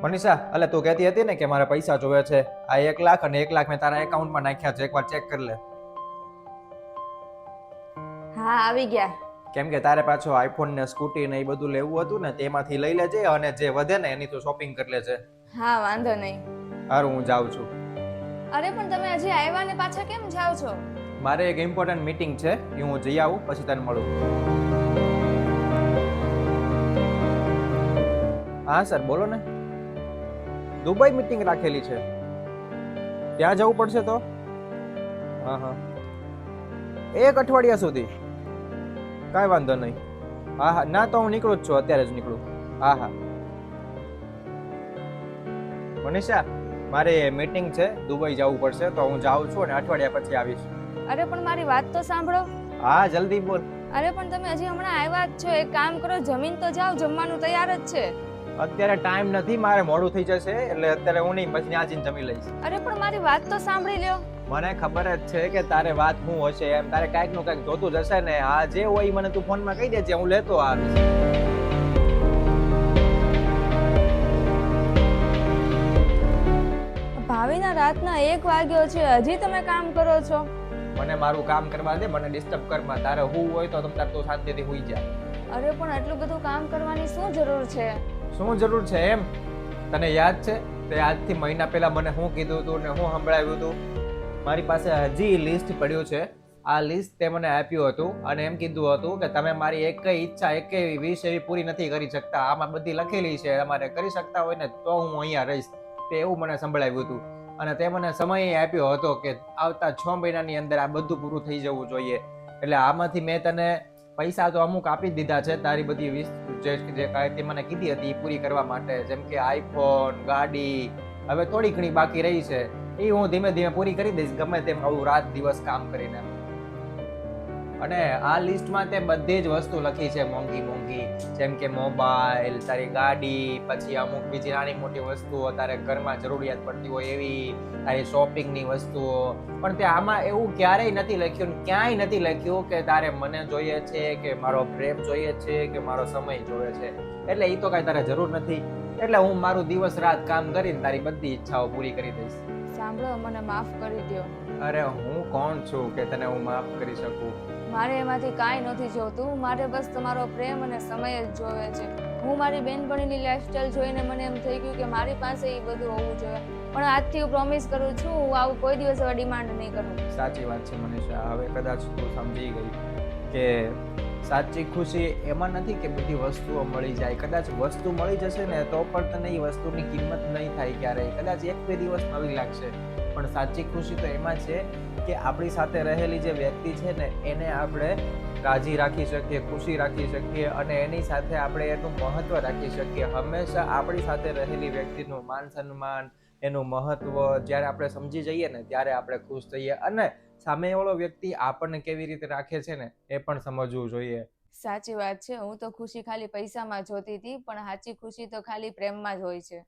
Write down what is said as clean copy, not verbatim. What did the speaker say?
મનીષા, એટલે તું કહેતી હતી ને કે મારે પૈસા જોવે છે. આ 1 લાખ અને 1 લાખ મેં તારા એકાઉન્ટમાં નાખ્યા છે, એકવાર ચેક કરી લે. હા, આવી ગયા. કેમ કે તારે પાછો આઈફોન ને સ્કૂટી ને એ બધું લેવું હતું ને, તેમાંથી લઈ લેજે અને જે વધે ને એની તું શોપિંગ કરી લેજે. હા, વાંધો નહીં. સારું, હું જાઉં છું. અરે પણ તમે હજી આવ્યા ને પાછા કેમ જાઓ છો? મારે એક ઇમ્પોર્ટન્ટ મીટિંગ છે, એ હું જઈ આવું પછી તને મળું. હા સર, બોલો ને. દુબઈ મીટિંગ રાખેલી છે, ત્યાં જવું પડશે તો? હા હા, 1 અઠવાડિયા સુધી. કાંઈ વાંધો નહીં. હા હા, ના તો હું નીકળું જ છું, અત્યારે જ નીકળું. હા હા. મનીષા, મારે મીટિંગ છે, દુબઈ જવું પડશે તો હું જાઉં છું અને અઠવાડિયા પછી આવીશ. અરે પણ મારી વાત તો સાંભળો. હા, જલ્દી બોલ. અરે પણ તમે હજી હમણાં આવ્યા જ છો, એક કામ કરો, જમીન તો જાઓ, જમવાનું તૈયાર જ છે. અત્યારે ટાઈમ નથી, મારે મોડું થઈ જશે, એટલે અત્યારે હું નહીં, પછી ત્યાં જઈને જમી લઈશ. અરે પણ મારી વાત તો સાંભળી લ્યો. મને ખબર જ છે કે તારે વાત શું હશે, એમ તારે કાંઈક નું કાંઈક જોતું જ હશે ને. આ જે હોય મને તું ફોનમાં કહી દેજે, હું લેતો આવીશ. ભાવિના રાતના 1 વાગ્યો છે, હજી તમે કામ કરો છો? મને મારું કામ કરવા દે, મને ડિસ્ટર્બ કરમાં. તારે હું હોય તો તમ તાર તું શાંતિથી હુઈ જા. અરે પણ આટલું બધું કામ કરવાની શું જરૂર છે? શું જરૂર છે એમ? તને યાદ છે તે આજથી મહિના પહેલા મને શું કીધું હતું ને હું સંભળાવ્યું હતું? મારી પાસે હજી લિસ્ટ પડ્યું છે. આ લિસ્ટ તે મને આપ્યું હતું અને એમ કીધું હતું કે તમે મારી એકેય ઈચ્છા, એકેય વિશ એવી પૂરી નથી કરી શકતા. આમાં બધી લખેલી છે, તમારે કરી શકતા હોય ને તો હું અહીંયા રહીશ. તે એવું મને સંભળાવ્યું હતું અને તે મને સમય આપ્યો હતો કે આવતા 6 મહિનાની અંદર આ બધું પૂરું થઈ જવું જોઈએ. એટલે આમાંથી મેં તને પૈસા તો અમુક આપી જ દીધા છે, તારી બધી વિશ જે કાંઈ તે મને કીધી હતી એ પૂરી કરવા માટે, જેમ કે આઈફોન, ગાડી. હવે થોડી ઘણી બાકી રહી છે, એ હું ધીમે ધીમે પૂરી કરી દઈશ, ગમે તેમ આવું રાત દિવસ કામ કરીને. અને આ લિસ્ટમાં તે બધી જ વસ્તુ લખી છે મોંઘી મોંઘી, જેમ કે મોબાઈલ, તારી ગાડી, પછી અમુક બીજી નાની મોટી વસ્તુઓ તારે ઘરમાં જરૂરિયાત પડતી હોય એવી, તારી શોપિંગની વસ્તુઓ. પણ તે આમાં એવું ક્યારેય નથી લખ્યું, ક્યાંય નથી લખ્યું કે તારે મને જોઈએ છે, કે મારો પ્રેમ જોઈએ છે, કે મારો સમય જોઈએ છે. એટલે એ તો કાંઈ તારે જરૂર નથી. એટલે હું મારું દિવસ રાત કામ કરીને તારી બધી ઈચ્છાઓ પૂરી કરી દઈશ. સાંભળો, મને માફ કરી દો. અરે હું કોણ છું કે તને હું માફ કરી શકું? મારે એમાંથી કાંઈ નથી જોતું, મારે બસ તમારો પ્રેમ અને સમય જ જોવે છે. હું મારી બેનપણીની લાઈફસ્ટાઈલ જોઈને મને એમ થઈ ગયું કે મારી પાસે એ બધું હોવું જોઈએ. પણ આજથી હું પ્રોમિસ કરું છું, હું આવું કોઈ દિવસ હવે ડિમાન્ડ નહીં કરું. સાચી વાત છે મનીષા, હવે કદાચ તું સમજી ગઈ કે સાચી ખુશી એમાં નથી કે બધી વસ્તુઓ મળી જાય. કદાચ વસ્તુ મળી જશે ને તો પણ તને એ વસ્તુની કિંમત નહીં થાય ક્યારેય. કદાચ 1-2 દિવસ નવી લાગશે, પણ સાચી ખુશી તો એમાં છે કે આપણી સાથે રહેલી જે વ્યક્તિ છે ને એને આપણે રાજી રાખી શકીએ, ખુશી રાખી શકીએ અને એની સાથે આપણે એનું મહત્વ રાખી શકીએ. હંમેશા આપણી સાથે રહેલી વ્યક્તિનું માન સન્માન, એનું મહત્વ જ્યારે આપણે સમજી જઈએ ને ત્યારે આપણે ખુશ થઈએ. અને સામેવાળો વ્યક્તિ આપણને કેવી રીતે રાખે છે ને એ પણ સમજવું જોઈએ. સાચી વાત છે. હું તો ખુશી ખાલી પૈસામાં જોતી હતી, પણ સાચી ખુશી તો ખાલી પ્રેમમાં જ હોય છે.